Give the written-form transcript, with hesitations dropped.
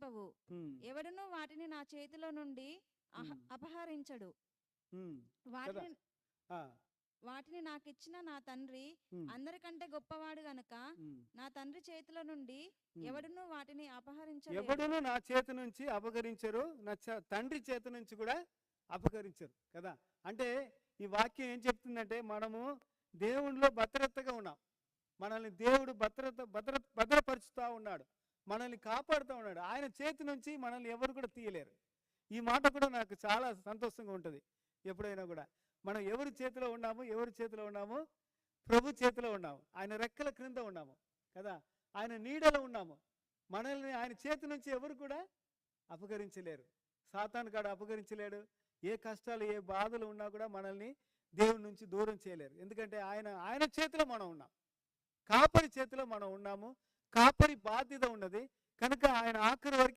అపహరింపవు. ఎవడును వాటిని నా చేతిలో నుండి అపహరించడు. వాటిని వాటిని నాకిచ్చిన నా తండ్రి అందరికంటే గొప్పవాడు గనుక నా తండ్రి చేతిలో నుండి ఎవడును వాటిని అపహరించరు. ఎవడును నా చేతి నుంచి అపహరించరు, నా తండ్రి చేతి నుంచి కూడా అపహరించరు కదా. అంటే ఈ వాక్యం ఏం చెప్తుందంటే మనము దేవునిలో భద్రతగా ఉన్నాం. మనల్ని దేవుడు భద్రపరుచుతూ ఉన్నాడు, మనల్ని కాపాడుతూ ఉన్నాడు. ఆయన చేతి నుంచి మనల్ని ఎవరు కూడా తీయలేరు. ఈ మాట కూడా నాకు చాలా సంతోషంగా ఉంటుంది. ఎప్పుడైనా కూడా మనం ఎవరి చేతిలో ఉన్నాము? ప్రభు చేతిలో ఉన్నాము. ఆయన రెక్కల క్రింద ఉన్నాము కదా, ఆయన నీడలో ఉన్నాము. మనల్ని ఆయన చేతి నుంచి ఎవరు కూడా అపహరించలేరు. సాతాను కాడ అపహరించలేడు. ఏ కష్టాలు ఏ బాధలు ఉన్నా కూడా మనల్ని దేవుని నుంచి దూరం చేయలేరు. ఎందుకంటే ఆయన చేతిలో మనం ఉన్నాం, కాపరి చేతిలో మనం ఉన్నాము. కాపరి బాధ్యత ఉన్నది కనుక ఆయన ఆఖరి వరకు